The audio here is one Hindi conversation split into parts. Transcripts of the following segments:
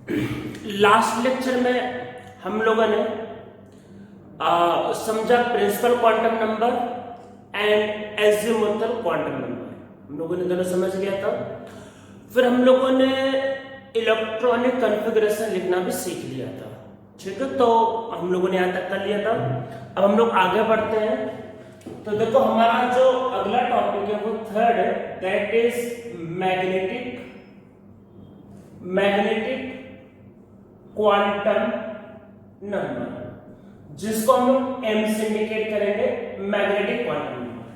लास्ट लेक्चर में हम लोगों ने समझा principal quantum number and azimuthal quantum number, हम लोगों ने दोनों समझ लिया था। फिर हम लोगों ने इलेक्ट्रॉनिक कॉन्फ़िगरेशन लिखना भी सीख लिया था, ठीक है। तो हम लोगों ने यहाँ तक कर लिया था। अब हम लोग आगे बढ़ते हैं। तो देखो हमारा जो अगला टॉपिक है वो थर्ड है, that is magnetic quantum number, जिसको हम लोग एम से इंडिकेट करेंगे, मैग्नेटिक क्वांटम नंबर।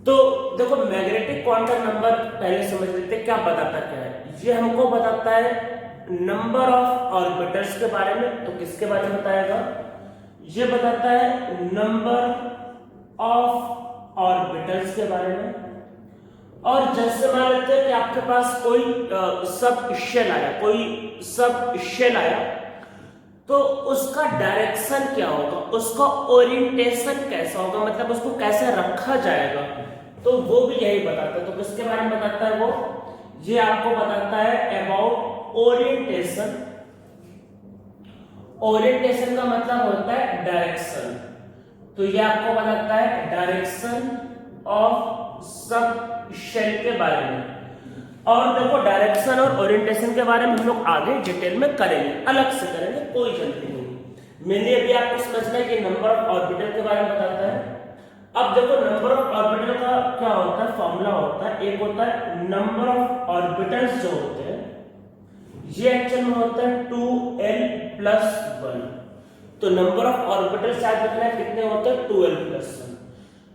तो देखो मैग्नेटिक क्वांटम नंबर पहले समझ लेते हैं क्या बताता क्या है। ये हमको बताता है नंबर ऑफ ऑर्बिटल्स के बारे में। तो किसके बारे में बताएगा? ये बताता है नंबर ऑफ ऑर्बिटल्स के बारे में। और जैसे मान लेते हैं कि आपके पास कोई सब शेल आया, तो उसका डायरेक्शन क्या होगा, उसका ओरिएंटेशन कैसा होगा, मतलब उसको कैसे रखा जाएगा, तो वो भी यही बताता है। तो किसके बारे में बताता है वो? ये आपको बताता है अबाउट ओरिएंटेशन। ओरिएंटेशन का मतलब होता है डायरेक्शन। तो ये आपको बताता है डायरेक्शन ऑफ सब शेल के बारे में। और देखो डायरेक्शन और ओरिएंटेशन के बारे में हम लोग आगे डिटेल में करेंगे, अलग से करेंगे, कोई जल्दी नहीं। मैंने अभी आपको समझना है कि नंबर ऑफ ऑर्बिटल के बारे में बताता है। अब देखो नंबर ऑफ ऑर्बिटल का क्या होता है, फॉर्मूला होता है। एक होता है नंबर ऑफ ऑर्बिटल्स जो होते हैं, ये एक्चुअल में होता है 2l+1। तो नंबर ऑफ ऑर्बिटल्स याद रखना है कितने होते हैं, 2l+1।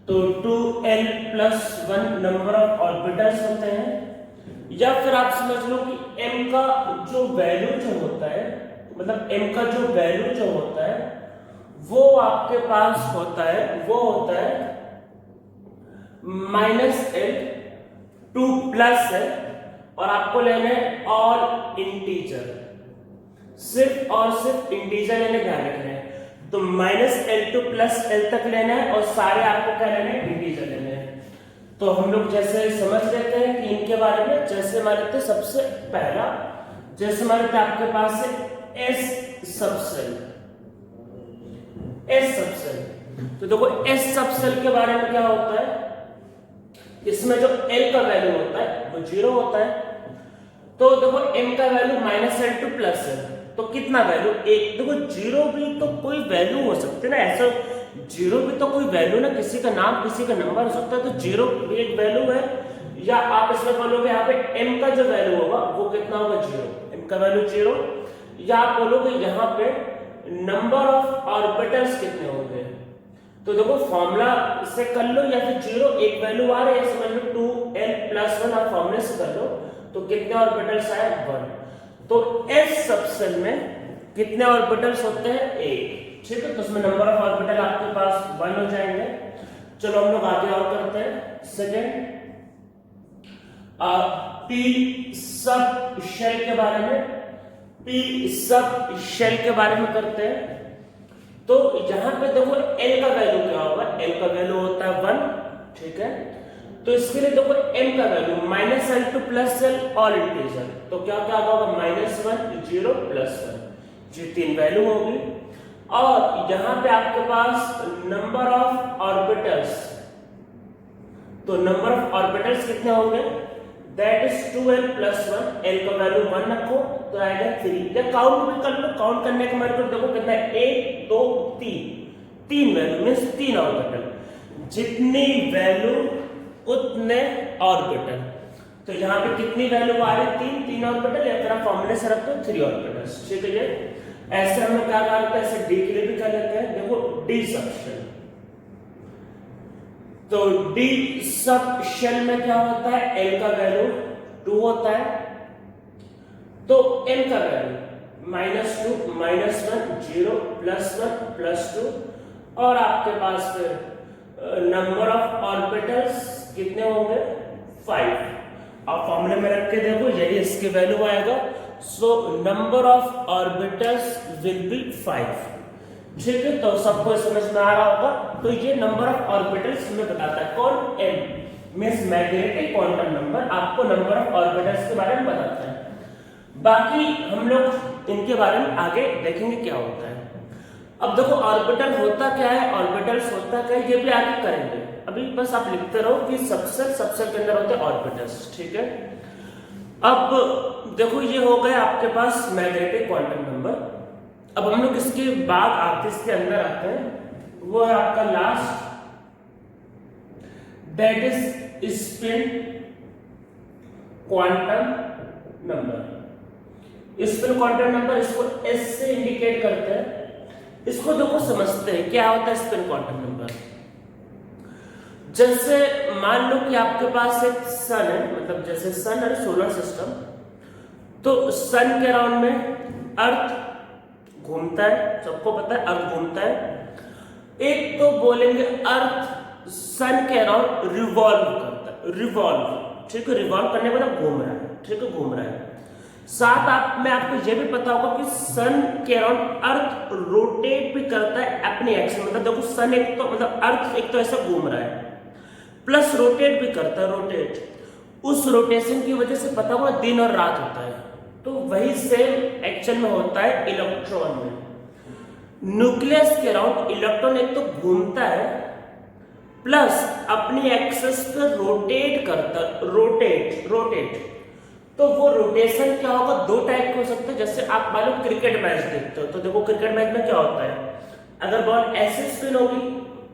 तो 2l+1 नंबर ऑफ ऑर्बिटल्स होते हैं। या फिर आप समझ लो कि m का जो वैल्यू जो होता है, मतलब m का जो वैल्यू जो होता है वो आपके पास होता है, वो होता है -l, 2 है, और आपको लेना है ऑल इंटीजर, सिर्फ और सिर्फ इंटीजर लेने, ध्यान रखना है। तो -l to +l तक लेना है और सारे आपको क्या लेना है, इंटीजर लेने हैं। तो हम लोग जैसे समझ लेते हैं कि इनके बारे में, जैसे मान लेते सबसे पहला, जैसे मान लेते आपके पास है एस सबसेल। तो देखो एस सबसेल के बारे में क्या होता है, इसमें जो l का वैल्यू होता है वो 0 होता है। तो देखो m का वैल्यू -l to +l, तो कितना वैल्यू 1। देखो 0 भी तो कोई वैल्यू हो सकती है ना, ऐसा 0 भी तो कोई वैल्यू ना, किसी का नाम किसी का नंबर हो सकता है। तो 0 भी एक वैल्यू है। या आप इसमें बोलोगे यहाँ पे m का जो वैल्यू होगा वो कितना होगा, 0, m का वैल्यू 0। या आप बोलोगे यहाँ पे नंबर ऑफ ऑर्बिटल्स कितने होंगे। तो देखो फॉर्मूला से कर लो, या फिर 0 एक वैल्यू आ रही है, समझ लो 2l+1, आप फॉर्मूले से कर लो तो कितने ऑर्बिटल्स आए, 1। तो s सबसेल में कितने ऑर्बिटल्स होते हैं, 1, ठीक है। तो उसमें नंबर ऑफ ऑर्बिटल आपके पास 1 हो जाएंगे। चलो हम लोग आगे और करते हैं। सेकेंड, p सब शेल के बारे में, p सब शेल के बारे में करते हैं। तो यहां पे देखो l का वैल्यू क्या होगा, l का वैल्यू होता है 1, ठीक है। तो इसके लिए देखो m का value -l to +l all integer, तो क्या क्या होगा, -1, 0, +1, ये 3 वैल्यू होगी। और यहां पे आपके पास नंबर ऑफ ऑर्बिटल्स, तो नंबर ऑफ ऑर्बिटल्स कितने होंगे, दैट इज 2l+1, l का वैल्यू 1 रखो तो आएगा 3। या काउंट भी कर लो, काउंट करने के बाद देखो कितना है, 1, 2, 3 वैल्यू मींस 3 ऑर्बिटल। जितनी वैल्यू उतने ऑर्बिटल। तो यहाँ पे कितनी वैल्यू आ रही है, 3 ऑर्बिटल, या फिर आप फॉर्मूले से रखते हो 3 ऑर्बिटल्स, ठीक है। ऐसे हम लोग क्या करते हैं, ऐसे डी के लिए भी कर लेते हैं। देखो डी सब शेल, तो डी सब शेल में क्या होता है, l का वैल्यू 2 होता है। तो m का वैल्यू -2, -1, 0, +1, +2, और आपके पास फिर नंबर ऑफ ऑर्बिटल्स कितने होंगे, 5। आप फॉर्मूले में रख के देखो, यही इसके वैल्यू आएगा। So number of orbitals will be 5, ठीक है। तो सबको समझ में आ रहा होगा। तो ये नंबर ऑफ ऑर्बिटल्स हमें बताता है, कौन, m means magnetic quantum number आपको नंबर ऑफ ऑर्बिटल्स के बारे में बताता है। बाकी हम लोग इनके बारे में आगे देखेंगे क्या होता है। अब देखो ऑर्बिटल होता क्या है, ऑर्बिटल्स होता क्या है, ये भी आगे करेंगे। अभी बस आप लिखते रहो कि सबसेल के अंदर होते हैं ऑर्बिटल्स, ठीक है। अब देखो ये हो गया आपके पास मैग्नेटिक क्वांटम नंबर। अब हम लोग इसके बाद आते इसके अंदर आते हैं, वो है आपका last, that is spin quantum number. Spin quantum number, इसको एस से इंडिकेट करते हैं। इसको देखो समझते हैं क्या होता है स्पिन क्वांटम नंबर। जैसे मान लो कि आपके पास एक सन है, मतलब जैसे सन है सोलर सिस्टम, तो सन के अराउंड में अर्थ घूमता है, सबको पता है अर्थ घूमता है। एक तो बोलेंगे अर्थ सन के अराउंड रिवॉल्व करता है, रिवॉल्व, ठीक है, रिवॉल्व करने मतलब घूम रहा है, ठीक है, घूम रहा है। साथ आप में आपको ये भी पता होगा कि सन के अराउंड अर्थ रोटेट भी करता है अपने एक्सिस, मतलब देखो सन एक तो मतलब अर्थ एक तो ऐसा घूम रहा है प्लस रोटेट भी करता है, रोटेट। उस रोटेशन की वजह से पता हुआ दिन और रात होता है। तो वही सेम एक्शन में होता है इलेक्ट्रॉन में। न्यूक्लियस के अराउंड इलेक्ट्रॉन एक तो घूमता है प्लस अपनी एक्सिस पर रोटेट करता, रोटेट। तो वो रोटेशन क्या होगा, दो टाइप के हो सकते हैं। जैसे आप मान लो क्रिकेट मैच देखते हो, तो देखो क्रिकेट मैच में क्या होता है, अगर बॉल ऐसे स्पिन होगी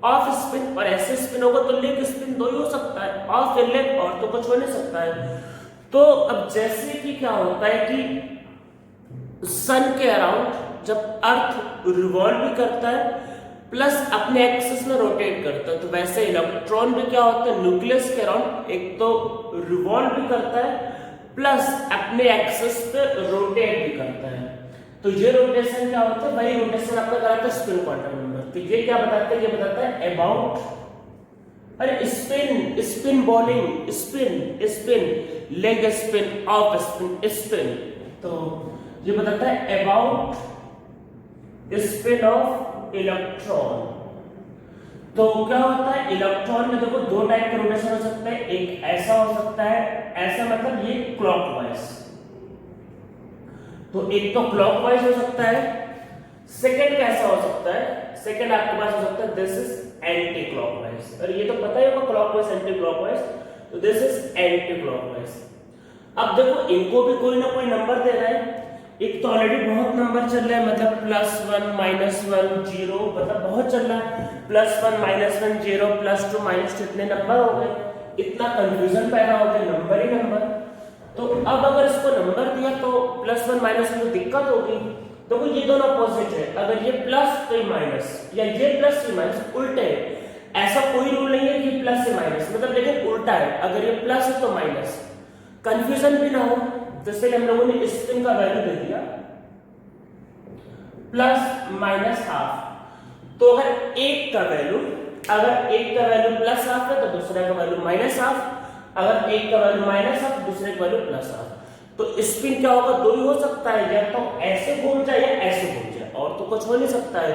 ऑफ स्पिन और ऐसे स्पिन होगा तो लेग स्पिन दो ही हो सकता है, ऑफ लेग और तो कुछ हो नहीं सकता है। तो अब जैसे कि क्या होता है कि सन के अराउंड जब अर्थ रिवॉल्व भी करता है प्लस अपने एक्सिस में रोटेट करता है, तो वैसे इलेक्ट्रॉन भी क्या होता है न्यूक्लियस के अराउंड एक तो रिवॉल्व भी करता है प्लस अपने एक्सिस पे रोटेट भी करता है। तो ये रोटेशन क्या होता है, वही रोटेशन आपका कराता है स्पिन क्वांटम नंबर। तो ये क्या बताता है, ये बताता है अबाउट, अरे spin bowling, spin leg spin, off spin, spin. तो ये बताता है अबाउट स्पिन ऑफ इलेक्ट्रॉन। तो क्या होता है इलेक्ट्रॉन में देखो दो टाइप के रोटेशन हो सकते हैं, एक ऐसा हो सकता है, ऐसा मतलब ये क्लॉकवाइज, तो एक तो क्लॉकवाइज हो सकता है। सेकंड कैसा हो सकता है, सेकंड आपके पास हो सकता है दिस इज एंटी क्लॉकवाइज, और ये तो पता ही होगा क्लॉकवाइज एंटी क्लॉकवाइज, तो दिस इज एंटी क्लॉकवाइज। अब देखो इनको भी कोई ना कोई नंबर दे रहा है। एक तो ऑलरेडी बहुत नंबर चल रहा है, मतलब +1 -1 0, मतलब बहुत चल रहा है, +1 -1 0 +2 -2, इतने नंबर हो गए, इतना कंफ्यूजन पैदा हो गया, नंबर ही नंबर। तो अब अगर इसको नंबर दिया तो +1 -1 तो दिक्कत होगी। देखो ये दोनों अपोजिट है, अगर ये प्लस तो ये माइनस, या ये प्लस ये माइनस, उल्टे है। ऐसा कोई रूल नहीं है कि प्लस से माइनस, मतलब लेकिन उल्टा है, अगर ये प्लस है तो माइनस, कंफ्यूजन भी ना हो। जैसे हम लोगों ने स्पिन का वैल्यू दे दिया +-½ तो अगर एक का वैल्यू +½ है तो दूसरे का वैल्यू -½ अगर एक का वैल्यू -½ दूसरे का वैल्यू +½ तो स्पिन क्या होगा, दो ही हो सकता है, या तो ऐसे घूम जाए या ऐसे घूम जाए, और तो कुछ हो नहीं सकता है।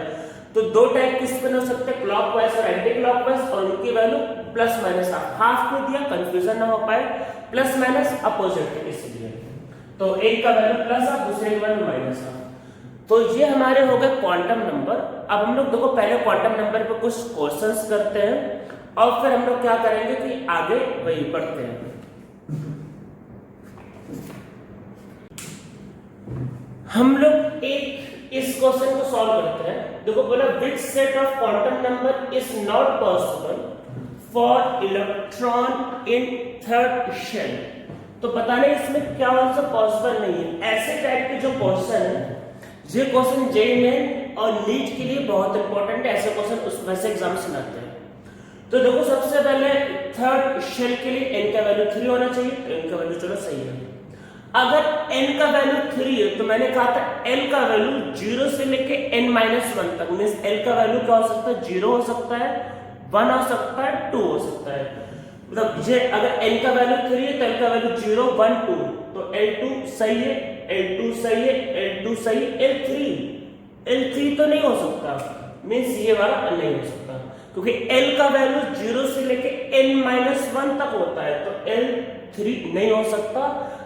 तो दो टाइप के स्पिन हो सकते हैं, क्लॉकवाइज और एंटी क्लॉकवाइज, और उनकी वैल्यू +-½ हाफ को दिया, कंफ्यूजन ना हो पाए, प्लस माइनस अपोजिट है इसलिए। तो एक का वैल्यू +½ दूसरे का वैल्यू -½ तो ये हमारे हो गए क्वांटम नंबर। अब हम लोग देखो पहले क्वांटम नंबर पे कुछ क्वेश्चंस करते हैं और फिर हम लोग क्या करेंगे कि आगे वही पढ़ते हैं। हम लोग एक इस क्वेश्चन को सॉल्व करते हैं। देखो बोला which set of quantum number is not possible for electron in third shell. तो पता नहीं इसमें क्या आंसर पॉसिबल नहीं है। ऐसे टाइप के जो क्वेश्चन है, ये क्वेश्चन जेईई मेन और नीट के लिए बहुत इंपॉर्टेंट है। ऐसे क्वेश्चन उस वैसे एग्जाम से आते हैं। तो देखो सबसे पहले थर्ड शेल के लिए n का वैल्यू 3 होना चाहिए, तो n का वैल्यू चलो सही है। अगर n का वैल्यू 3 है तो मैंने कहा था l का वैल्यू 0 से लेके n-1 तक, मींस l का वैल्यू क्या हो सकता है, 0 हो सकता है, 1 हो सकता है, 2 हो सकता है। मतलब ये अगर n का वैल्यू 3 है तो l का वैल्यू 0, 1, 2, तो L2 सही है, L2 सही है, L2 सही है, L3 तो नहीं हो सकता, मींस ये वाला नहीं हो सकता, क्योंकि L का वैल्यू 0 से लेके n-1 तक होता है, तो L3 नहीं हो सकता।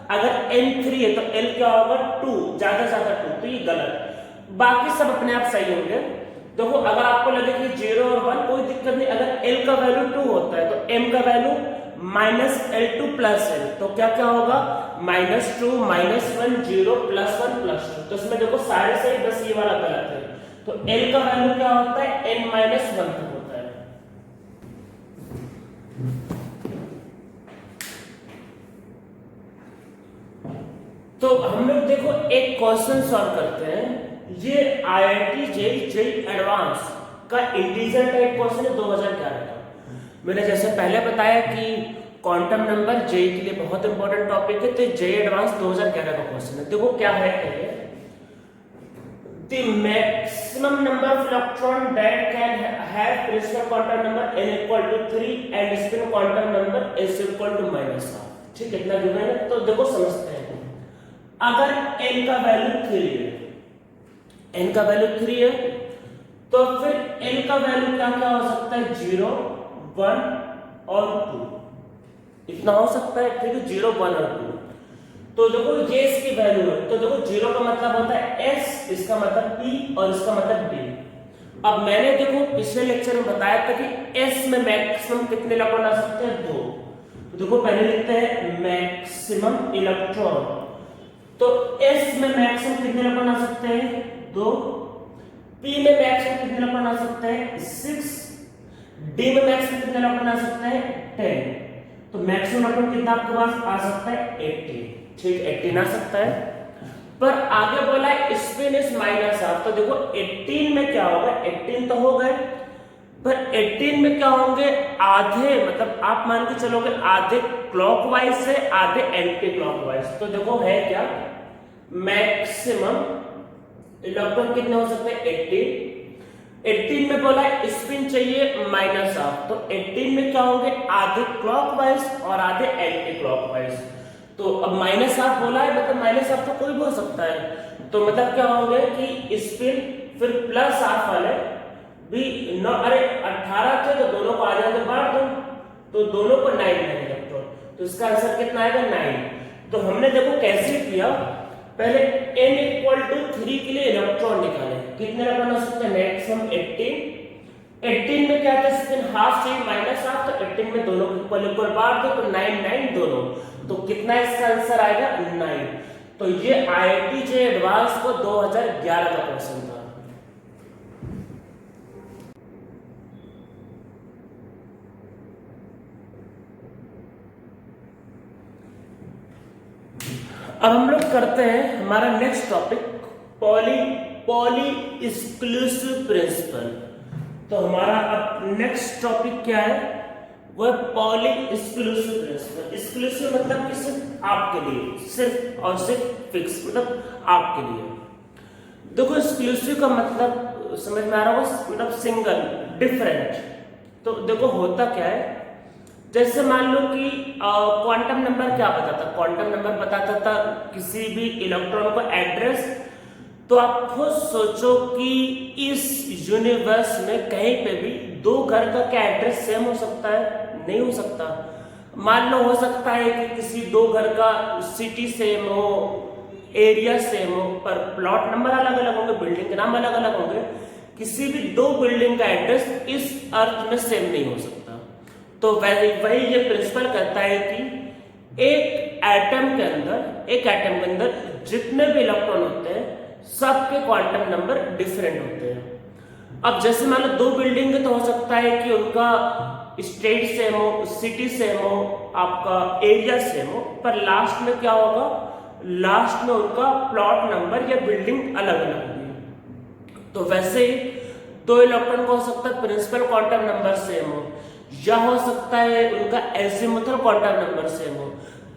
अगर n 3 है तो l क्या होगा 2, ज्यादा से ज्यादा 2, तो ये गलत। बाकी सब अपने आप सही होंगे। देखो अगर आपको लगे कि 0 और 1 कोई दिक्कत नहीं, अगर l का वैल्यू 2 होता है तो m का वैल्यू -l2 + l, तो क्या क्या होगा -2 -1 0 +1 +2। तो इसमें देखो सारे सही, बस ये वाला गलत है। तो l का वैल्यू क्या होता है n - 1 तक होता है। तो हम लोग देखो एक क्वेश्चन सॉल्व करते हैं। ये IIT JEE एडवांस का इंटीजर टाइप क्वेश्चन है 2011 का। मैंने जैसे पहले बताया कि क्वांटम नंबर जेई के लिए बहुत इंपॉर्टेंट टॉपिक है, तो जेई एडवांस 2011 का क्वेश्चन है। देखो क्या है, the maximum number of electron that can have principal quantum number n equal to 3 and spin quantum number s equal to -1। ठीक है, इतना गिवन है। तो देखो समझते हैं, अगर n का वैल्यू 3 है, n का वैल्यू 3 है, तो फिर n का वैल्यू क्या क्या हो सकता है 0 1 और 2, इतना हो सकता है। ठीक है, 0 1 और 2। तो देखो ये इसकी वैल्यू है, तो देखो 0 का मतलब होता है s, इसका मतलब p और इसका मतलब d। अब मैंने देखो पिछले लेक्चर में बताया था कि s में मैक्सिमम कितने इलेक्ट्रॉन आ सकते हैं 2। तो देखो पहले लिखते हैं मैक्सिमम इलेक्ट्रॉन, तो s में मैक्सिमम कितने इलेक्ट्रॉन आ सकते हैं 2, p में मैक्सिमम कितने इलेक्ट्रॉन आ सकते हैं 6, d में मैक्सिमम कितने इलेक्ट्रॉन आ सकते हैं 10। तो मैक्सिमम इलेक्ट्रॉन कितना आपके पास आ सकता है 80। ठीक, 18 आ सकता है। पर आगे बोला है स्पिन इज -1/2, तो देखो 18 में क्या होगा, 18 तो हो गए, पर 18 में क्या होंगे आधे, मतलब आप मान के चलोगे आधे क्लॉकवाइज से आधे एंटी क्लॉकवाइज। तो देखो है क्या, मैक्सिमम इलेक्ट्रॉन कितने हो सकते हैं 18। 18 में बोला है स्पिन चाहिए -1/2, तो 18 में क्या होंगे आधे क्लॉकवाइज और आधे एंटी क्लॉकवाइज। तो अब -1/2 बोला है, मतलब -1/2 तो कोई भी हो सकता है। तो मतलब क्या होंगे कि स्पिन फिर +1/2 वाले भी 9, अरे 18 थे तो दोनों को आ जाएगा बांट दो, तो दोनों को 9 इलेक्ट्रॉन, तो इसका आंसर कितना आएगा 9। तो हमने देखो कैसे किया, पहले n = 3 के लिए इलेक्ट्रॉन निकाले, कितने इलेक्ट्रॉन हो सकते हैं मैक्सिमम 18। 18 में क्या था स्पिन हाफ चाहिए -1/2, तो 18 में दोनों को इक्वल बांट दो, तो 9 9 दोनों, तो कितना इसका आंसर आएगा 9। तो ये IIT JEE एडवांस को 2011 का क्वेश्चन था। अब हम लोग करते हैं हमारा next topic Pauli exclusive principle. तो हमारा अब नेक्स्ट टॉपिक क्या है, वो पॉली एक्सक्लूसिव प्रिंसिपल। एक्सक्लूसिव मतलब कि सिर्फ आपके लिए, सिर्फ और सिर्फ फिक्स, मतलब आपके लिए। देखो एक्सक्लूसिव का मतलब समझ में आ रहा होगा, मतलब सिंगल, डिफरेंट। तो देखो होता क्या है, जैसे मान लो कि क्वांटम नंबर क्या बताता, क्वांटम नंबर बताता था किसी भी इलेक्ट्रॉन को एड्रेस। तो आप खुद सोचो कि इस यूनिवर्स में कहीं पे भी दो घर का क्या एड्रेस सेम हो सकता है, नहीं हो सकता। मान लो हो सकता है कि किसी दो घर का सिटी सेम हो, एरिया सेम हो, पर प्लॉट नंबर अलग अलग होंगे, बिल्डिंग के नाम अलग अलग होंगे। किसी भी दो बिल्डिंग का एड्रेस इस अर्थ में सेम नहीं हो सकता। तो वही ये प्रिंसिपल कहता है कि एक एटम के अंदर जितने भी इलेक्ट्रॉन होते हैं सबके क्वांटम नंबर डिफरेंट होते हैं। अब जैसे मान लो दो बिल्डिंग है, तो हो सकता है कि उनका स्टेट सेम हो, सिटी सेम हो, आपका एरिया सेम हो, पर लास्ट में क्या होगा, लास्ट में उनका प्लॉट नंबर या बिल्डिंग अलग अलग होगी। तो वैसे ही दो इलेक्ट्रॉन को हो सकता है प्रिंसिपल क्वांटम नंबर सेम हो, या हो सकता है उनका एजिमुथल क्वांटम नंबर सेम हो,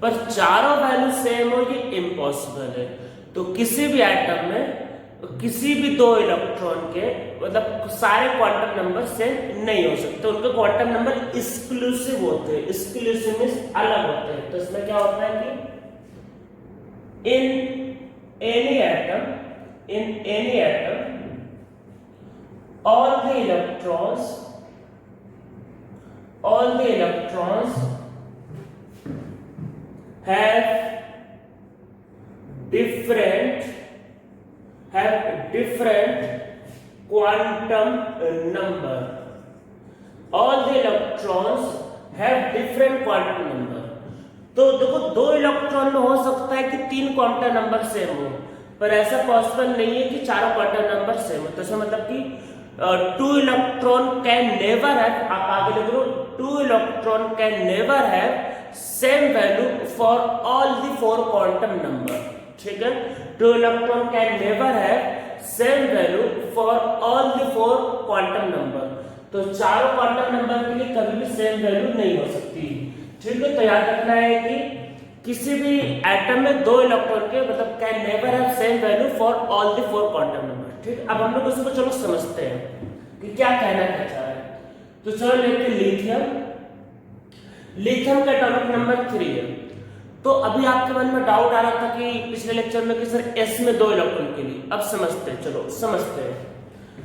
पर चारों वैल्यू सेम हो, ये इम्पॉसिबल है। तो किसी भी एटम में किसी भी दो इलेक्ट्रॉन के मतलब सारे क्वांटम नंबर सेम नहीं हो सकते, उनके क्वांटम नंबर एक्सक्लूसिव होते हैं। एक्सक्लूसिव मींस अलग होते हैं। तो इसमें क्या होता है कि in any atom all the electrons have different quantum number. All the electrons have different quantum number. तो देखो दो इलेक्ट्रॉन में हो सकता है कि 3 क्वांटम नंबर सेम हो, पर ऐसा पॉसिबल नहीं है कि चारों क्वांटम नंबर सेम हो। तो इसका मतलब कि 2 इलेक्ट्रॉन कैन नेवर हैव, आप आगे लिख लो, 2 electron can never have same value for all the 4 quantum number. ठीक है, 2 electron can never have same value for all the 4 quantum number. तो चारों क्वांटम नंबर के लिए कभी भी सेम वैल्यू नहीं हो सकती। ठीक है, तो याद रखना है कि किसी भी एटम में 2 इलेक्ट्रॉन के मतलब can never have same value for all the 4 quantum number. ठीक, अब हम लोग इसको चलो समझते हैं कि क्या कहना चाह रहा है। तो चलो लेते हैं लिथियम। लिथियम का एटॉमिक नंबर 3 है। तो अभी आपके मन में डाउट आ रहा था कि पिछले लेक्चर में कि सर एस में 2 इलेक्ट्रॉन के लिए। अब समझते हैं, चलो समझते हैं।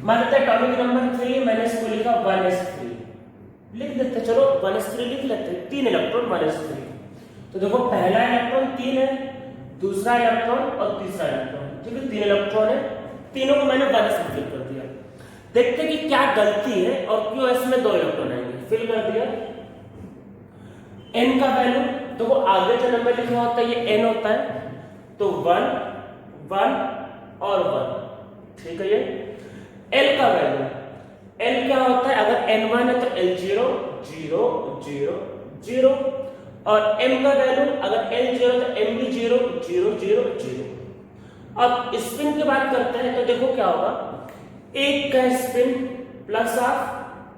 मान लेते हैं एटॉमिक नंबर 3, मैंने इसको लिखा 1s3, लिख देते, चलो 1s3 लिख लेते हैं, 3 इलेक्ट्रॉन 1s3। तो देखो पहला इलेक्ट्रॉन 3 है, दूसरा इलेक्ट्रॉन और तीसरा इलेक्ट्रॉन। ठीक है, 3 इलेक्ट्रॉन है, तीनों को मैंने 1s फिल कर दिया। देखते हैं कि क्या गलती है और क्यों एस में 2 इलेक्ट्रॉन आएंगे। फिल कर दिया। एन का वैल्यू तो वो आगे जो नंबर लिखा होता है ये एन होता है, तो 1 1 और 1। ठीक है, ये एल का वैल्यू, एल क्या होता है, अगर n1 है तो L0 0 0 0 और m का वैल्यू अगर L0 तो m भी 0 0 0 0। अब स्पिन की बात करते हैं तो देखो क्या होगा, एक का स्पिन प्लस हाफ,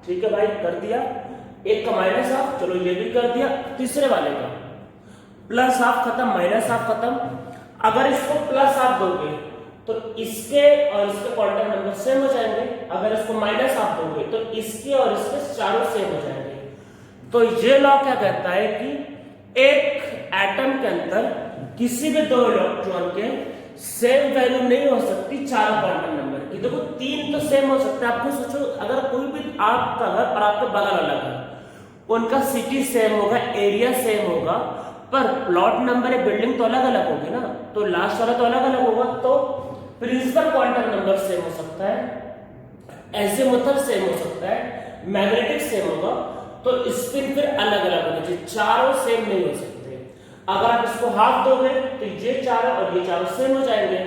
ठीक है भाई कर दिया, एक का माइनस हाफ, चलो ये भी कर दिया, तीसरे वाले का प्लस हाफ खत्म, माइनस हाफ खत्म। अगर इसको प्लस हाफ दोगे तो इसके और इसके क्वांटम नंबर सेम हो जाएंगे, अगर इसको माइनस हाफ दोगे तो इसके और इसके चारों सेम हो जाएंगे। तो ये लॉ क्या कहता है कि एक एटम के अंदर किसी भी 2 इलेक्ट्रॉन के सेम वैल्यू नहीं हो सकती चारों क्वांटम नंबर की। देखो 3 तो सेम हो सकता है, आपको सोचो अगर कोई भी आपका घर और आपके बगल अलग है, उनका सिटी सेम होगा, एरिया सेम होगा, पर प्लॉट नंबर या बिल्डिंग तो अलग अलग होगी ना, तो लास्ट वाला तो अलग अलग होगा, तो प्रिंसिपल क्वांटम नंबर सेम हो सकता है, एजिमुथल सेम हो सकता है, मैग्नेटिक सेम होगा, तो स्पिन फिर अलग अलग होगा, जो चारों सेम नहीं हो सकते। अगर आप इसको हाफ दोगे तो ये चारों और ये चारों सेम हो जाएंगे,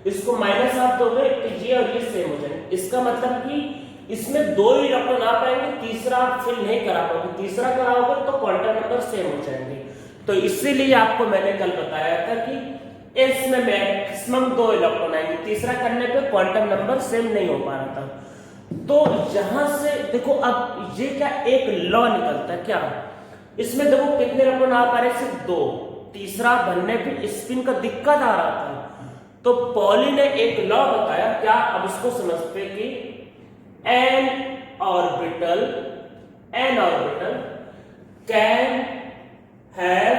इसको माइनस हाफ दोगे तो ये और ये सेम हो जाएंगे। इसका मतलब कि इसमें 2 ही इलेक्ट्रॉन आ पाएंगे, तीसरा आप फिल नहीं करा पाओगे, तीसरा कराओगे तो क्वांटम नंबर सेम हो जाएंगे। तो इसीलिए आपको मैंने कल बताया था कि इसमें मैक्सिमम 2 इलेक्ट्रॉन आएंगे, तीसरा करने पे क्वांटम नंबर सेम नहीं हो पा रहा था। तो यहां से देखो अब ये क्या एक लॉ निकलता है, क्या इसमें देखो कितने इलेक्ट्रॉन आ पा रहे, सिर्फ 2, तीसरा बनने पे स्पिन का दिक्कत आ रहा था। तो पॉली ने एक लॉ बताया, क्या अब इसको समझते कि n orbital can have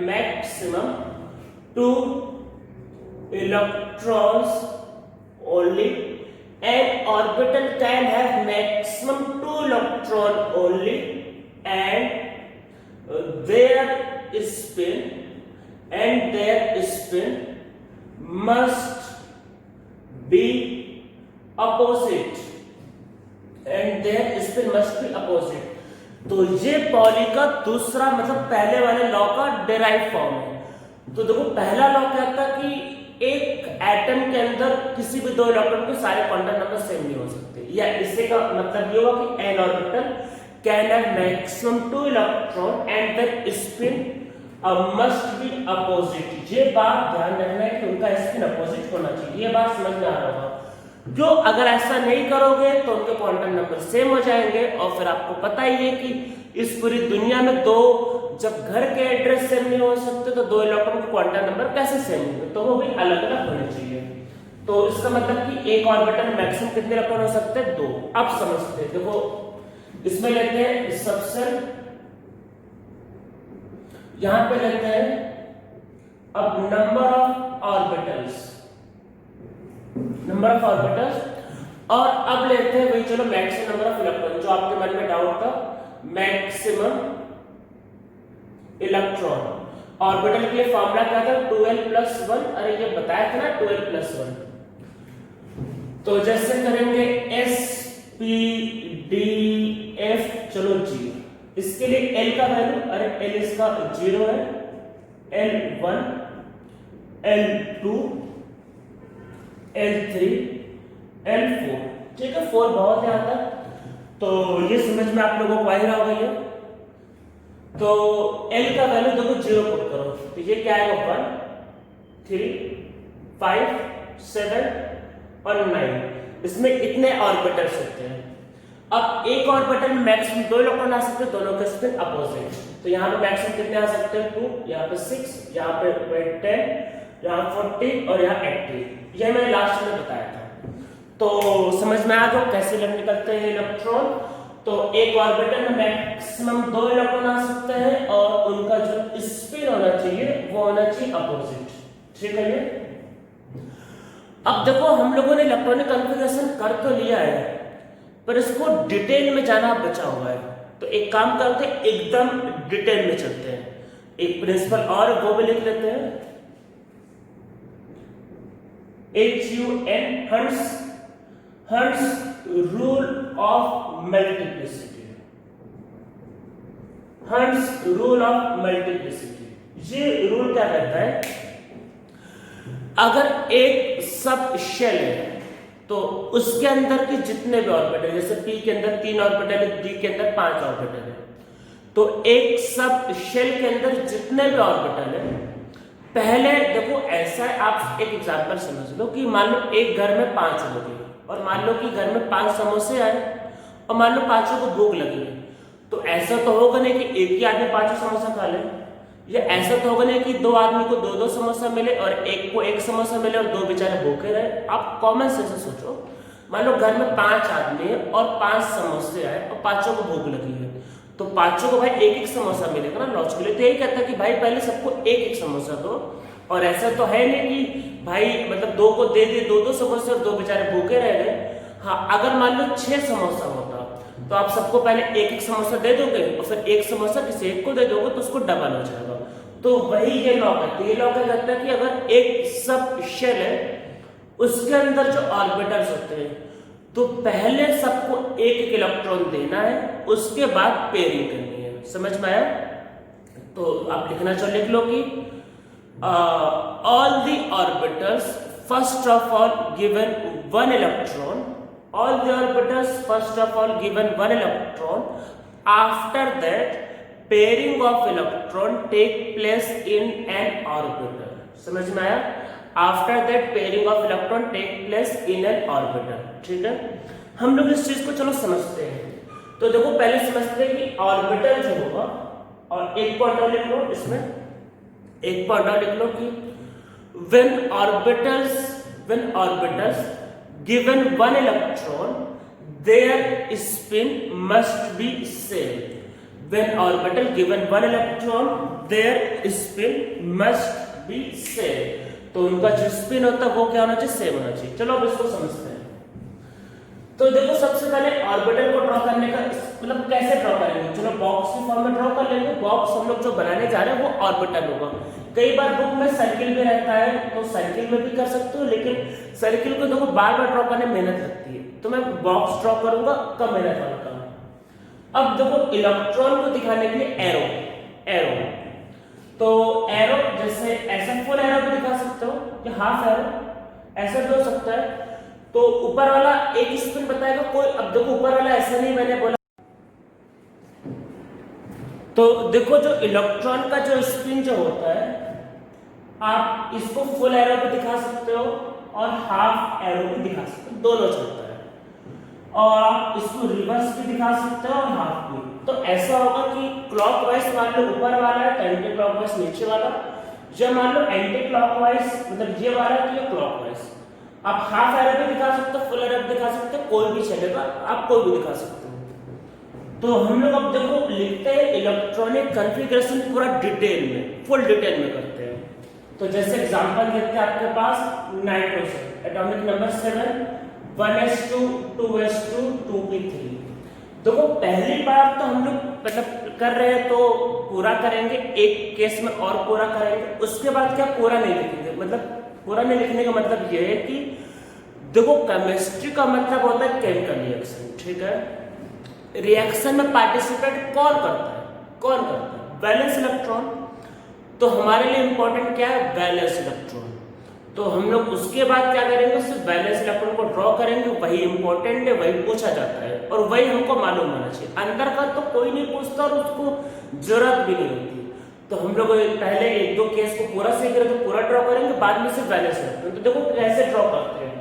maximum 2 electrons only. An orbital can have maximum 2 electron only, and their spin must be opposite, तो ये पॉली का दूसरा मतलब पहले वाले लॉ का डेराइव फॉर्म है। तो देखो पहला लॉ कहता है कि एक एटम के अंदर किसी भी 2 इलेक्ट्रॉन के सारे क्वांटम नंबर सेम नहीं हो सकते, या इससे का मतलब ये होगा कि an orbital can have maximum 2 electron and their spin must be opposite. ये बात ध्यान रखना है कि उनका स्पिन अपोजिट होना चाहिए, ये बात समझ में आ रहा होगा। जो अगर ऐसा नहीं करोगे तो उनके क्वांटम नंबर सेम हो जाएंगे, और फिर आपको पता ही है कि इस पूरी दुनिया में जब घर के एड्रेस सेम नहीं हो सकते तो 2 इलेक्ट्रॉन के क्वांटम नंबर कैसे सेम होंगे, तो वो भी अलग अलग होने चाहिए। तो इसका मतलब कि एक ऑर्बिटल में मैक्सिमम कितने इलेक्ट्रॉन हो सकते हैं, 2। अब समझते हैं, देखो इसमें लेते हैं सबसेल, यहां पे लेते हैं अब नंबर ऑफ ऑर्बिटल्स, और अब लेते हैं वही चलो मैक्सिमम नंबर ऑफ इलेक्ट्रॉन, जो आपके मन में डाउट था, मैक्सिमम इलेक्ट्रॉन। ऑर्बिटल के लिए फॉर्मूला क्या था 2l+1, अरे ये बताया था ना 2l+1। तो जैसे करेंगे s p d f, चलो g, इसके लिए l का वैल्यू, अरे l इसका 0 है, l1 l2 l3 l4, ठीक है 4 बहुत है यहां तक, तो ये समझ में आप लोगों को आ ही रहा होगा ये। तो l का वैल्यू देखो 0 पुट करो, तो ये क्या आएगा 1 3 5 7 और 9, इसमें इतने ऑर्बिटल्स होते हैं। अब एक ऑर्बिटल में मैक्सिमम 2 इलेक्ट्रॉन आ सकते हैं, दोनों के स्पिन अपोजिट, तो यहाँ पे मैक्सिमम कितने आ सकते हैं 2, यहाँ पे 6, यहाँ पे 10, यहाँ 40 और यहाँ 80, ये मैंने लास्ट में बताया था। तो समझ में आ गया कैसे निकलते हैं इलेक्ट्रॉन। तो एक ऑर्बिटल में मैक्सिमम 2 इलेक्ट्रॉन आ सकते हैं और उनका जो स्पिन होना चाहिए वो होना चाहिए अपोजिट, ठीक है ये। अब देखो हम लोगों ने इलेक्ट्रॉनिक कॉन्फ़िगरेशन कर तो लिया है, पर इसको डिटेल में जाना बचा हुआ है, तो एक काम करते हैं एकदम डिटेल में चलते हैं, एक प्रिंसिपल और वो भी लिख लेते हैं, HUN, hertz rule of multiplicity, hertz rule of multiplicity. ये रूल क्या कहता है, अगर एक सब शेल है तो उसके अंदर के जितने भी ऑर्बिटल, जैसे p के अंदर 3 ऑर्बिटल है, d के अंदर 5 ऑर्बिटल है, तो एक सब शेल के अंदर जितने भी ऑर्बिटल है, पहले देखो ऐसा है, आप एक एग्जांपल समझ लो कि मान लो एक घर में 5 लोग हैं और मान लो कि घर में 5 समोसे आए और मान लो 5 को भूख लगी है, तो ऐसा तो होगा नहीं कि एक ही आदमी 5 समोसा खा ले, या ऐसा तो होगा नहीं कि 2 आदमी को 2-2 समोसा मिले और एक को 1 समोसा मिले और 2 बेचारे भूखे रहे। आप कॉमन सेंस से सोचो, मान लो घर में 5 आदमी है और 5 समोसे आए और 5 को भूख लगी है, तो 5 को भाई 1-1 समोसा मिलेगा ना लॉजिकली, तो यही कहता है कि भाई पहले सबको 1-1 समोसा दो। और ऐसा तो है नहीं कि भाई मतलब 2 को दे दिए 2-2 समोसे और 2 बेचारे भूखे रह गए। हाँ, अगर मान लो 6 समोसा होता तो आप सबको पहले 1-1 समोसा दे दोगे और फिर 1 समोसा किसी एक को दे दोगे तो उसको डबल हो जाएगा। तो वही ये लॉ कहते हैं, ये लॉ क्या कहता है कि अगर एक सब शेल है उसके अंदर जो ऑर्बिटल्स होते हैं तो पहले सबको 1-1 इलेक्ट्रॉन देना है, उसके बाद पेयरिंग करनी है। समझ में आया? तो आप लिखना चाहिए, लिख लो कि all the orbitals first of all given 1 electron, all the orbitals first of all given 1 electron, after that pairing of electron take place in an orbital। समझ में आया? after that pairing of electron take place in an orbital। ठीक है, हम लोग इस चीज को चलो समझते हैं। तो देखो पहले समझते हैं कि ऑर्बिटल जो होगा, और एक पॉइंट और लिख लो, इसमें एक पॉइंट और लिख लो कि when orbitals given 1 electron their spin must be same। when orbital given 1 electron their spin must be same, तो उनका जो स्पिन होता है वो क्या होना चाहिए, सेम होना चाहिए। चलो अब इसको समझते हैं। तो देखो सबसे पहले ऑर्बिटल को ड्रॉ करने का मतलब कैसे ड्रॉ करेंगे, चलो बॉक्स की फॉर्म में ड्रॉ कर लेंगे। बॉक्स हम लोग जो बनाने जा रहे हैं वो ऑर्बिटल होगा। कई बार बुक में सर्किल भी रहता है तो सर्किल में भी कर सकते हो, लेकिन सर्किल को देखो बार बार ड्रॉ करने में मेहनत लगती है, तो मैं बॉक्स ड्रॉ करूंगा, कम मेहनत वाला काम। अब देखो इलेक्ट्रॉन को दिखाने के लिए एरो, तो एरो जैसे ऐसा फुल एरो भी दिखा सकते हो कि हाफ एरो, ऐसा भी हो सकता है। तो ऊपर वाला एक स्पिन बताएगा कोई, अब देखो ऊपर वाला ऐसा नहीं मैंने बोला, तो देखो जो इलेक्ट्रॉन का जो स्पिन जो होता है आप इसको फुल एरो भी दिखा सकते हो और हाफ एरो भी दिखा सकते हो, दोनों चलता है। और आप इसको रिवर्स भी दिखा सकते हो और हाफ भी। तो ऐसा होगा कि क्लॉकवाइज मान लो ऊपर वाला है तो एंटी क्लॉकवाइज नीचे वाला, जब मान लो एंटी क्लॉकवाइज मतलब ये वाला तो ये क्लॉकवाइज। आप हाफ एरो भी दिखा सकते हो, फुल एरो भी दिखा सकते हो, कोई भी चलेगा, आप कोई भी दिखा सकते हो। तो हम लोग अब देखो लिखते हैं इलेक्ट्रॉनिक कॉन्फ़िगरेशन पूरा डिटेल में, फुल डिटेल में करते हैं। तो जैसे एग्जांपल देखते हैं, आपके पास nitrogen atomic number 7 1s2 2s2 2p3, देखो पहली बार तो हम लोग मतलब कर रहे हैं तो पूरा करेंगे, एक केस में और पूरा करेंगे, उसके बाद क्या पूरा नहीं लिखेंगे। मतलब पूरा नहीं लिखने का मतलब ये है कि देखो केमिस्ट्री का मतलब होता है केमिकल रिएक्शन, ठीक है। रिएक्शन में पार्टिसिपेट कौन करता है, कौन करता है, वैलेंस इलेक्ट्रॉन। तो हमारे लिए इंपॉर्टेंट क्या है, वैलेंस इलेक्ट्रॉन। तो हम लोग उसके बाद क्या करेंगे, सिर्फ वैलेंस इलेक्ट्रॉन को ड्रॉ करेंगे, वही इंपॉर्टेंट है, वही पूछा जाता है और वही हमको मालूम होना चाहिए। अंदर का तो कोई नहीं पूछता और उसको जरूरत भी नहीं होती। तो हम लोग पहले एक दो केस को पूरा सीख रहे तो पूरा ड्रॉ करेंगे, बाद में सिर्फ वैलेंस इलेक्ट्रॉन। तो देखो कैसे ड्रॉ करते हैं।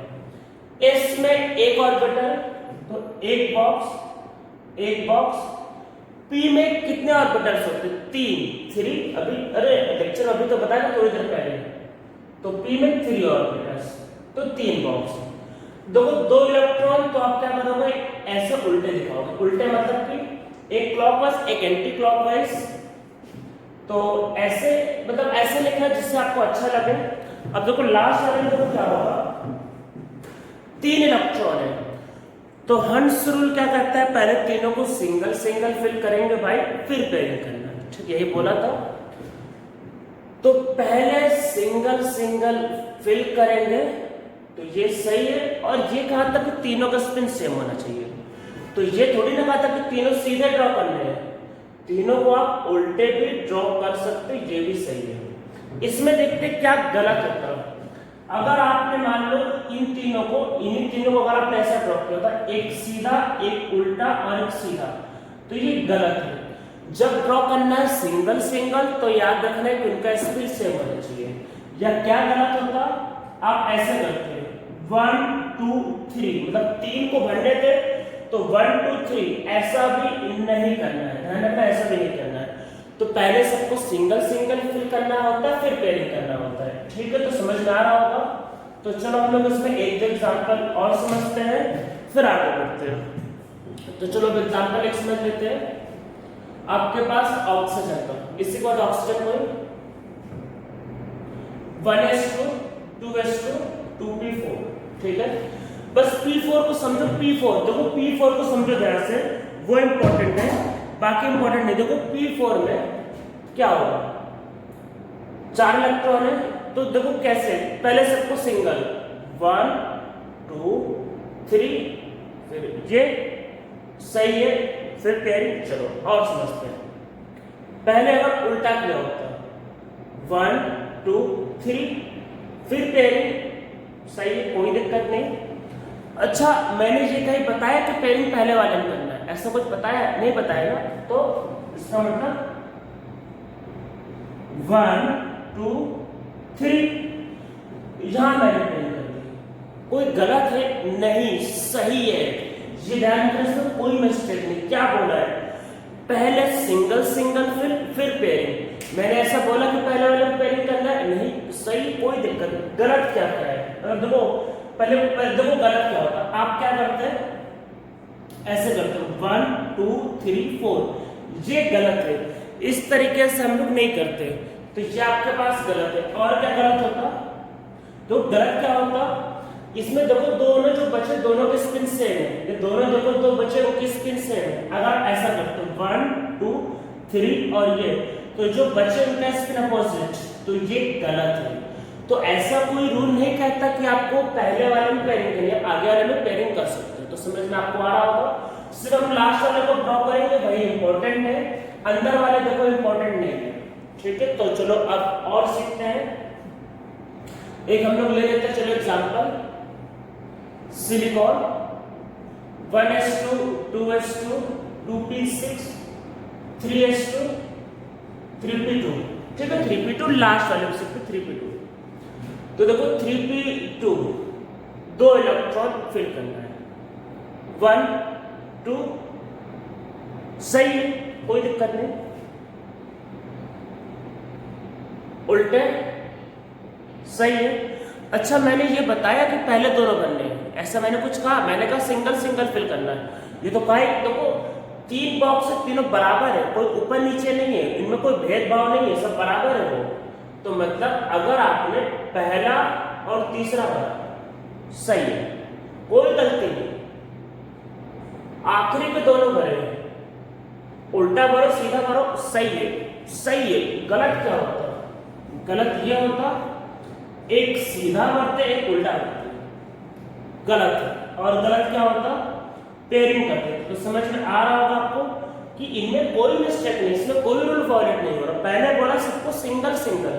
एस में एक ऑर्बिटल, तो एक बॉक्स। पी में कितने ऑर्बिटल्स होते हैं, 3 अभी अरे लेक्चर अभी तो बताया थोड़ी देर पहले। तो पी में 3 ऑर्बिटल्स, तो 3 बॉक्स। देखो 2 इलेक्ट्रॉन, तो आप क्या करोगे, ऐसे उल्टे दिखाओगे। उल्टे मतलब कि एक क्लॉकवाइज एक एंटी क्लॉकवाइज। तो ऐसे मतलब ऐसे लिखना जिससे आपको अच्छा लगे। अब देखो लास्ट वाले में तो क्या होगा, 3 इलेक्ट्रॉन है, तो हंस रूल क्या करता है, पहले तीनों को सिंगल सिंगल फिल करेंगे भाई, फिर पेयरिंग करना, ठीक यही बोला था। तो पहले सिंगल सिंगल फिल करेंगे, तो ये सही है। और ये कहा था कि तीनों का स्पिन सेम होना चाहिए, तो ये थोड़ी ना कहा था कि तीनों सीधे ड्रॉ करने हैं, तीनों को आप उल्टे भी ड्रॉ कर सकते, ये भी सही है। इसमें देखते क्या गलत होता है। अगर आपने मान लो इन्हीं तीनों को अगर आपने ऐसा ड्रॉ किया था, एक सीधा एक उल्टा और एक सीधा, तो ये गलत है। जब ड्रॉ करना है सिंगल सिंगल तो याद रखना है कि उनका स्पिन सेम होना चाहिए। या क्या गलत होता, आप ऐसे करते हैं 1 2 3, मतलब 3 को भरने थे तो 1 2 3, ऐसा भी नहीं करना है, ध्यान रखना ऐसा भी नहीं करना है। तो पहले सबको सिंगल सिंगल फिल करना होता है, फिर पेयरिंग करना होता है, ठीक है। तो समझ में आ रहा होगा। तो चलो हम लोग इसमें एक एग्जांपल और समझते हैं, फिर आगे बढ़ते हैं। तो चलो एग्जांपल एक समझ लेते हैं। आपके पास ऑक्सीजन का, इसी के बाद ऑक्सीजन को 1s2 2s2 2p4, ठीक है। बस P4 को समझो, P4 देखो, P4 को समझो ध्यान से, वो इंपॉर्टेंट है, बाकी इंपॉर्टेंट नहीं। देखो P4 में क्या होगा, 4 इलेक्ट्रॉन है, तो देखो कैसे, पहले सबको सिंगल 1 2 3, फिर ये सही है, फिर पेयरिंग। चलो और समझते हैं। पहले अगर उल्टा किया होता 1 2 3, फिर पेयरिंग, सही है, कोई दिक्कत नहीं। अच्छा मैंने ये कहीं बताया कि पेयरिंग पहले वाले में करना है, ऐसा कुछ बताया नहीं, बताया ना। तो इसका मतलब 1 2 3, यहां मैंने पेयरिंग कर दी, कोई गलत है नहीं, सही है। ये ध्यान रखना, इसमें कोई मिस्टेक नहीं। क्या बोला है, पहले सिंगल सिंगल फिर पेयरिंग। मैंने ऐसा बोला कि पहले वाले में पेयरिंग करना है, नहीं, सही, कोई दिक्कत नहीं। गलत क्या है, देखो पहले देखो गलत क्या होता, आप क्या करते हैं, ऐसे करते हो 1 2 3 4, ये गलत है। इस तरीके से हम लोग नहीं करते, तो ये आपके पास गलत है। और क्या गलत होता, तो गलत क्या होता, इसमें देखो दोनों जो बचे दोनों के स्पिन सेम है, ये दोनों देखो दो बचे वो की स्पिन सेम है। अगर ऐसा करते हो 1 2 3 और ये, तो जो बचे उनका स्पिन अपोजिट, तो ये गलत है। तो ऐसा कोई रूल नहीं कहता कि आपको पहले वाले में पेयरिंग करनी है, आगे वाले में पेयरिंग कर सकते हो। तो समझ में आपको आ रहा होगा। सिर्फ हम लास्ट वाले को ड्रॉ करेंगे, वही इंपॉर्टेंट है, अंदर वाले देखो इंपॉर्टेंट नहीं है, ठीक है। तो चलो अब और सीखते हैं। एक हम लोग ले लेते हैं, चलो example, silicon 1s2 2s2 2p6 3s2 3p2, ठीक है। 3p2 लास्ट वाले में सिर्फ 3p2। तो देखो 3p2 2 इलेक्ट्रॉन फिल करना है, 1 2, सही है, कोई दिक्कत नहीं। उल्टे सही है। अच्छा मैंने ये बताया कि पहले दोनों बनने हैं, ऐसा मैंने कुछ कहा, मैंने कहा सिंगल सिंगल फिल करना है। ये तो कहा देखो 3 बॉक्स है, तीनों बराबर है, कोई ऊपर नीचे नहीं है, इनमें कोई भेदभाव नहीं है, सब बराबर है वो। तो मतलब अगर आपने पहला और तीसरा भरा, सही है, कोई गलती नहीं। आखिरी के दोनों भरे हैं, उल्टा भरो सीधा भरो, सही है, सही है। गलत क्या होता है? गलत ये होता एक सीधा भरते एक उल्टा भरते, गलत है। और गलत क्या होता? पेयरिंग करते। तो समझ में आ रहा होगा आपको कि इनमें कोई मिस्टेक नहीं, इसमें कोई रूल वायलेट नहीं हो रहा। पहले बोला सबको सिंगल सिंगल,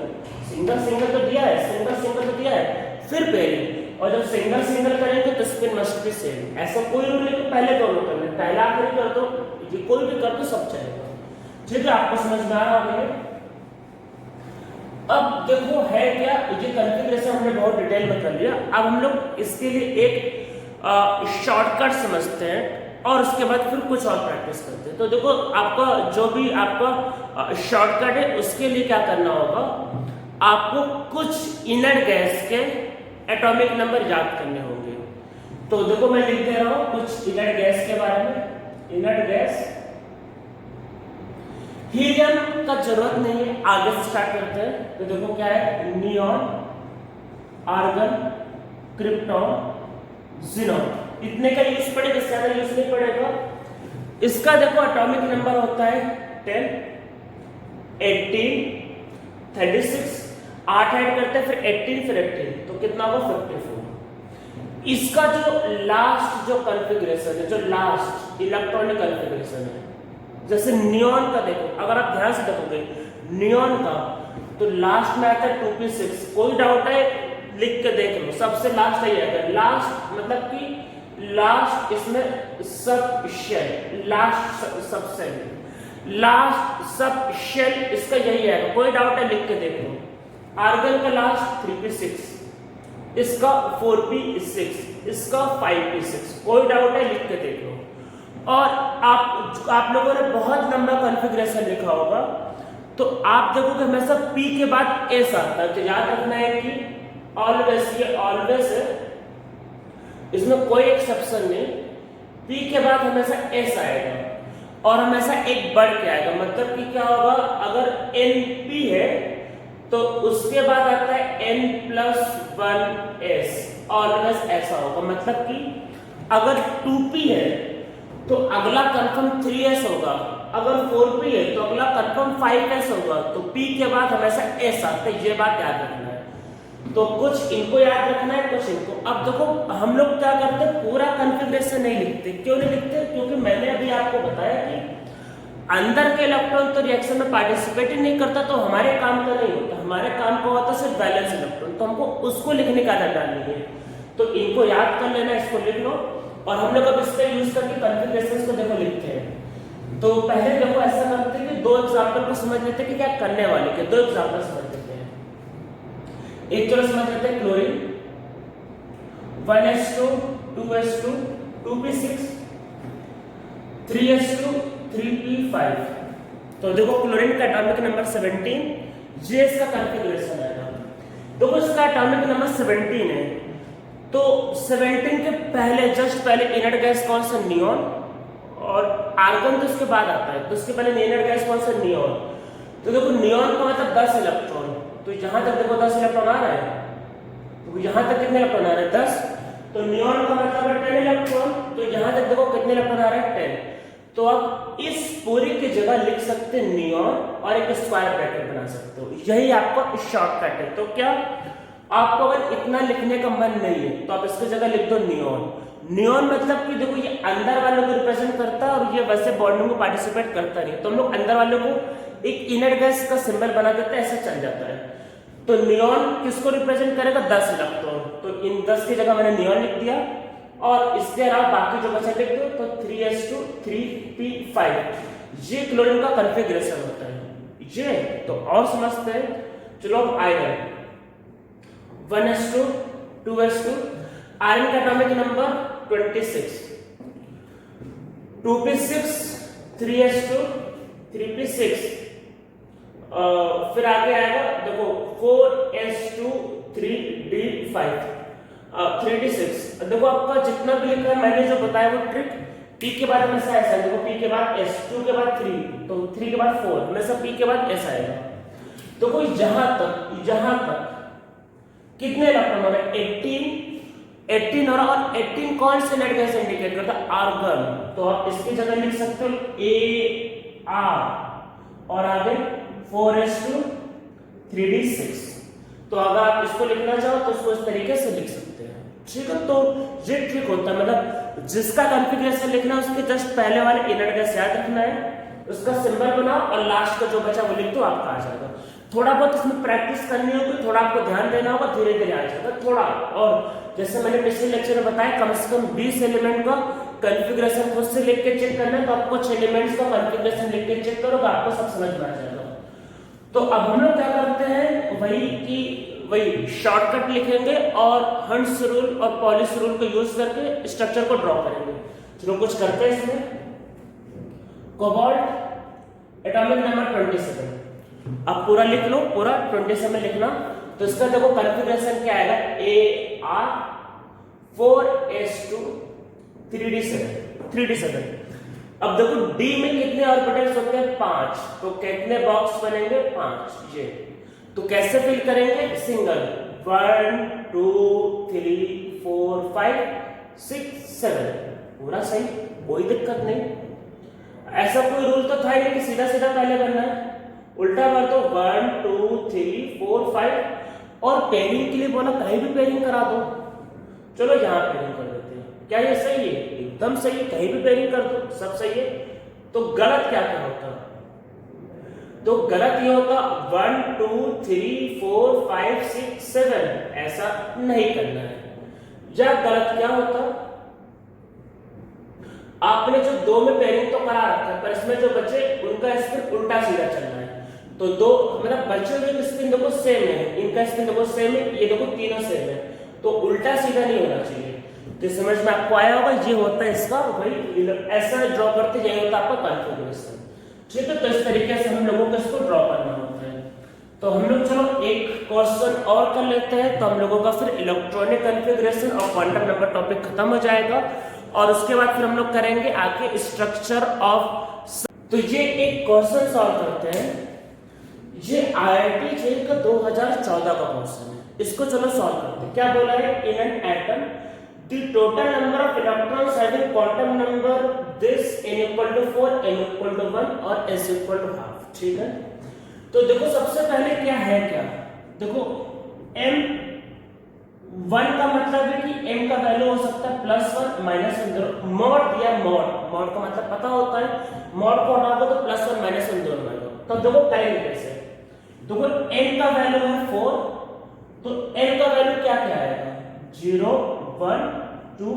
सिंगल सिंगल तो दिया है, सिंगल सिंगल तो दिया है, फिर पेयरिंग। और जब सिंगल सिंगल करेंगे तो स्पिन मस्ट बी सेम। ऐसा कोई रूल नहीं कि पहले दोनों करने, पहला आखिरी कर दो, ये कोई भी कर दो सब चलेगा। ठीक है, आपको समझ में आ रहा है? अब देखो है क्या, ये कॉन्फ़िगरेशन हमने बहुत डिटेल में कर लिया। अब हम लोग इसके लिए एक शॉर्टकट समझते हैं और उसके बाद फिर कुछ और प्रैक्टिस करते हैं। तो देखो आपका जो भी आपका शॉर्टकट है उसके लिए क्या करना होगा, आपको कुछ इनर गैस के एटॉमिक नंबर याद करने होंगे। तो देखो मैं लिख दे रहा हूं कुछ इनर गैस के बारे में। इनर गैस, हीलियम का जरूरत नहीं है, आगे से स्टार्ट करते हैं। तो देखो क्या है, नियॉन, आर्गन, क्रिप्टॉन, ज़ीनॉन, इतने का यूज पड़ेगा, इससे ज्यादा यूज नहीं पड़ेगा। इसका देखो एटॉमिक नंबर होता है 10, 18, 36, 8 ऐड करते हैं फिर 18 फिर 18, तो कितना होगा 54। इसका जो लास्ट जो कॉन्फ़िगरेशन है, जो लास्ट इलेक्ट्रॉनिक कॉन्फ़िगरेशन है, जैसे नियॉन का देखो, अगर आप ध्यान से देखोगे नियॉन का तो लास्ट में आता है 2p6। कोई डाउट है लिख के देख लो, सबसे लास्ट है आएगा। लास्ट मतलब कि लास्ट इसमें subshell, last subshell, last subshell इसका यही आएगा। कोई डाउट है लिख के देख लो। आर्गन का लास्ट 3p6, इसका 4p6, इसका 5p6, कोई डाउट है लिख के देख लो। और आप लोगों ने बहुत लंबा कॉन्फ़िगरेशन लिखा होगा, तो आप देखोगे हमेशा p के बाद s आता है। तो याद रखना है कि ऑलवेज, ये ऑलवेज है, इसमें कोई एक्सेप्शन नहीं। p के बाद हमेशा s आएगा और हमेशा एक बढ़ के आएगा। मतलब कि क्या होगा, अगर np है तो उसके बाद आता है n+1s, ऑलवेज ऐसा होगा। मतलब कि अगर 2p है तो अगला कंफर्म 3s होगा, अगर 4p है तो अगला कंफर्म 5s होगा। तो p के बाद हमेशा s आता है, ये बात याद रखना है। तो कुछ इनको याद रखना है, कुछ इनको। अब देखो हम लोग क्या करते हैं, पूरा कॉन्फ़िगरेशन नहीं लिखते। क्यों नहीं लिखते? क्योंकि मैंने अभी आपको बताया कि अंदर के इलेक्ट्रॉन तो रिएक्शन में पार्टिसिपेट ही नहीं करता, तो हमारे काम का नहीं होता। हमारे काम का होता सिर्फ बैलेंस इलेक्ट्रॉन, तो हमको उसको लिखने का आदत डालनी है। तो इनको याद कर लेना, इसको लिख लो। और हम लोग अब इसका यूज करके कॉन्फ़िगरेशंस को देखो लिखते हैं। तो पहले देखो ऐसा करते हैं कि दो एग्जांपल को समझ लेते हैं कि क्या करने वाले के। दो एग्जांपल समझ लेते हैं। एक चलो समझ लेते हैं chlorine, 1s2, 2s2, 2p6, 3s2, 3p5। तो देखो क्लोरीन का एटॉमिक नंबर 17, ये इसका कॉन्फ़िगरेशन आएगा। देखो इसका एटॉमिक नंबर 17 है, तो 17 के पहले, जस्ट पहले इनर्ट गैस कौन सा, नियॉन। और आर्गन तो इसके बाद आता है, तो इसके पहले इनर्ट गैस कौन सा, नियॉन। तो देखो नियॉन का मतलब 10 इलेक्ट्रॉन, तो यहां तक देखो 10 इलेक्ट्रॉन आ रहा है, तो यहां तक कितने इलेक्ट्रॉन आ रहे हैं, 10। तो नियॉन का मतलब है 10 इलेक्ट्रॉन, तो यहां तक देखो कितने इलेक्ट्रॉन आ रहे हैं, 10। तो आप इस पूरी की जगह लिख सकते हैं नियॉन और एक स्क्वायर ब्रैकेट बना सकते हो। यही आपका शॉर्टकट है। तो क्या आपको अगर इतना लिखने का मन नहीं है तो आप इसकी जगह लिख दो नियॉन। नियॉन मतलब कि देखो ये अंदर वालों को रिप्रेजेंट करता है और ये वैसे बॉन्डिंग में पार्टिसिपेट करता नहीं, तो हम लोग अंदर वालों को एक इनर गैस का सिंबल बना देते हैं, ऐसा चल जाता है। तो नियॉन किसको रिप्रेजेंट करेगा, 10 इलेक्ट्रॉन। तो इन 10 की जगह मैंने नियॉन लिख दिया और इसके अलावा बाकी जो बचा लिख दो। तो 3s2, 3p5, ये क्लोरीन का कॉन्फ़िगरेशन होता है ये। तो और समझते हैं, चलो अब आयरन, 1s2, 2s2, आयरन का atomic number 26, 2p6, 3s2, 3p6, फिर आगे आएगा देखो 4s2, 3d5, 3d6। देखो आपका जितना भी लिखा है मैंने जो बताया वो ट्रिक, p के बाद हमेशा ऐसा है। देखो p के बाद s, 2 के बाद 3, तो 3 के बाद 4, हमेशा p के बाद s आएगा। तो कोई यहां तक कितने इलेक्ट्रॉन हो रहे हैं, 18, 18 और 18 कौन से नेट गैस इंडिकेट करता है? आर्गन। तो आप इसकी जगह लिख सकते हो AR और आगे 4:3D6। तो अगर आप इसको लिखना चाहो तो उसको इस तरीके से लिख सकते हैं, ठीक है। तो ये ट्रिक होता है, मतलब जिसका कॉन्फ़िगरेशन लिखना है उसके जस्ट पहले वाले इनर गैस याद रखना है, उसका सिंबल बनाओ और लास्ट का जो बचा वो लिख दो, आपका आ जाएगा। थोड़ा बहुत इसमें प्रैक्टिस करनी होगी, थोड़ा आपको ध्यान देना होगा, धीरे धीरे आ जाएगा थोड़ा। और जैसे मैंने पिछले लेक्चर में बताया, कम से कम 20 एलिमेंट का कॉन्फ़िगरेशन खुद से लिख के चेक करना है, तो आप कुछ एलिमेंट्स का कॉन्फ़िगरेशन लिख के चेक करोगे, आपको सब समझ में आ जाएगा। तो अब हम लोग क्या करते हैं, वही शॉर्टकट लिखेंगे और हंट्स रूल और पॉलिश रूल को यूज करके स्ट्रक्चर को ड्रॉ करेंगे। चलो कुछ करते हैं इसमें। कोबाल्ट एटॉमिक नंबर 27, अब पूरा लिख लो, पूरा 27 लिखना। तो इसका देखो कॉन्फ़िगरेशन क्या आएगा, AR 4s2 3d7। अब देखो D में कितने ऑर्बिटल्स होते हैं? 5। तो कितने बॉक्स बनेंगे? 5। ये तो कैसे फिल करेंगे? सिंगल 1 2 3 4 5 6 7, पूरा सही, कोई दिक्कत नहीं। ऐसा कोई रूल तो था ही नहीं कि सीधा सीधा पहले करना है, उल्टा कर दो 1 2 3 4 5। और पेयरिंग के लिए बोला कहीं भी पेयरिंग करा दो, चलो यहाँ पेयरिंग कर देते हैं। क्या ये सही है? एकदम सही है, कहीं भी पेयरिंग कर दो, सब सही है। तो गलत क्या क्या होता? तो गलत ये होता 1 2 3 4 5 6 7, ऐसा नहीं करना है। या गलत क्या होता, आपने जो 2 में पेयरिंग तो करा रखा है, पर इसमें जो बचे उनका स्पिन उल्टा सीधा चलना है। तो 2 मतलब बचे हुए स्पिन देखो सेम है, इनका स्पिन देखो सेम है, ये देखो तीनों सेम है, तो उल्टा सीधा नहीं होना चाहिए। तो समझ में आपको आया होगा, ये होता है इसका वही ऐसा ड्रॉ करते, यही होता है आपका कॉन्फ़िगरेशन, ठीक है। तो इस तरीके से हम लोगों को इसको ड्रॉ करना होता है। तो हम लोग चलो एक क्वेश्चन और कर लेते हैं, तो हम लोगों का फिर इलेक्ट्रॉनिक कॉन्फ़िगरेशन और क्वांटम नंबर टॉपिक खत्म हो जाएगा, और उसके बाद फिर हम लोग करेंगे आगे स्ट्रक्चर ऑफ। तो ये एक क्वेश्चन सॉल्व करते हैं, ये IIT जेई का 2014 का क्वेश्चन है, इसको चलो सॉल्व करते हैं। क्या बोला है? In an atom the total number of electrons having quantum number this n equal to 4, m equal to 1 और s equal to half, ठीक है। तो देखो सबसे पहले क्या है, क्या देखो m1 का मतलब है कि m का वैल्यू हो सकता है +1 -1 0। मॉड दिया, मॉड का मतलब पता होता है, मॉड को हटाओगे तो +1 -1 0 बनेगा। तो देखो करेंगे कैसे, देखो n का वैल्यू है 4, तो n का वैल्यू क्या क्या आएगा? 0 1 2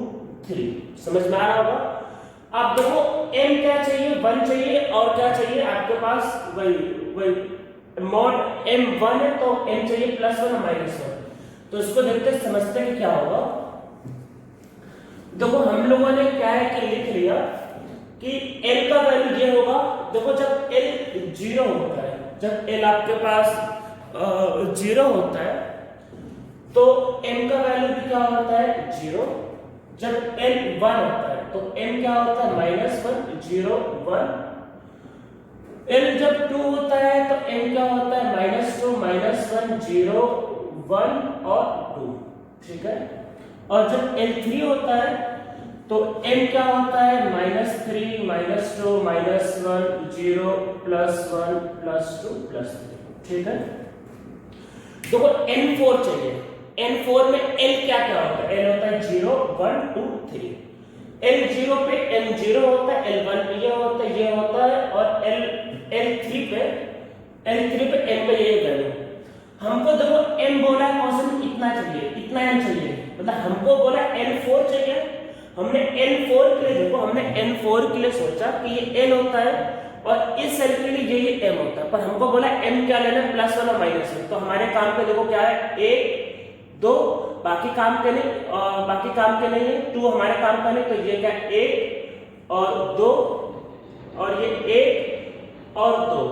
3, समझ में आ रहा होगा। अब देखो m क्या चाहिए? 1 चाहिए, और क्या चाहिए आपके पास? वही मॉड m1 है, तो m चाहिए +1 और -1। तो इसको देखते समझते हैं क्या होगा। देखो हम लोगों ने क्या है कि लिख लिया कि l का वैल्यू ये होगा। देखो जब l 0 होता है, जब l आपके पास 0 होता है, तो m का वैल्यू भी क्या होता है? 0। जब n 1 होता है तो m क्या होता है? -1 0 1। l जब 2 होता है तो m क्या होता है? -2 -1 0 1 और 2, ठीक है। और जब l 3 होता है तो m क्या होता है? -3 -2 -1 0 +1 +2 +3, ठीक है। देखो n4 चाहिए, n4 में l क्या क्या होता है? l होता है 0 1 2 3। l0 पे m0 होता है, l1 पे ये होता है, ये होता है, और l3 पे m पे ये वैल्यू। हमको देखो m बोला है क्वेश्चन इतना चाहिए, इतना m चाहिए, मतलब हमको बोला n4 चाहिए। हमने n4 के लिए देखो, हमने n4 के लिए सोचा कि ये l होता है और इस सेल के लिए ये m होता है, पर हमको बोला m क्या लेना है? +1 और -1। तो हमारे काम पे देखो क्या है? 1 2, बाकी काम के नहीं, बाकी काम के नहीं है, 2 हमारे काम का नहीं, तो ये क्या? 1 और 2 और ये 1 और 2।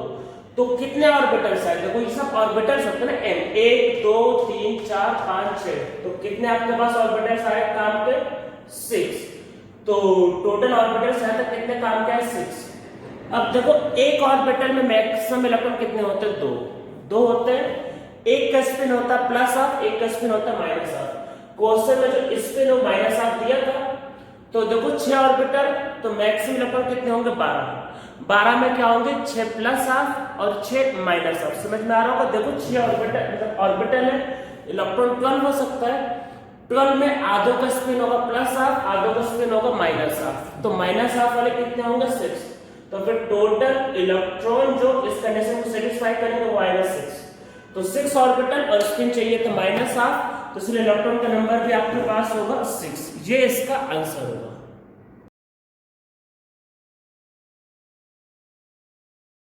तो कितने ऑर्बिटल्स आए? देखो ये सब ऑर्बिटल्स होते हैं ना, m 1 2 3 4 5 6। तो कितने आपके पास ऑर्बिटल्स आए काम पे? 6। तो टोटल ऑर्बिटल्स आए तो कितने काम के आए? 6। अब देखो एक ऑर्बिटल में मैक्सिमम इलेक्ट्रॉन कितने होते हैं? 2 होते हैं। एक का स्पिन होता है +, एक का स्पिन होता है -। क्वेश्चन में जो स्पिन वो माइनस हाफ दिया था, तो देखो 6 ऑर्बिटल, तो मैक्सिमम इलेक्ट्रॉन कितने होंगे 12। 12 में क्या होंगे 6 प्लस हाफ और 6 माइनस हाफ। समझ में आ रहा होगा। देखो 6 ऑर्बिटल है, इलेक्ट्रॉन 12 हो सकता है। 12 में आधों का स्पिन होगा प्लस हाफ, आधों का स्पिन होगा माइनस हाफ, तो माइनस हाफ वाले कितने होंगे 6। तो फिर टोटल इलेक्ट्रॉन जो इस कंडीशन को सेटिस्फाई करेंगे वो आएगा 6। तो 6 ऑर्बिटल और स्पिन चाहिए तो माइनस हाफ, तो इसलिए इलेक्ट्रॉन का नंबर भी आपके पास होगा 6। ये इसका आंसर होगा।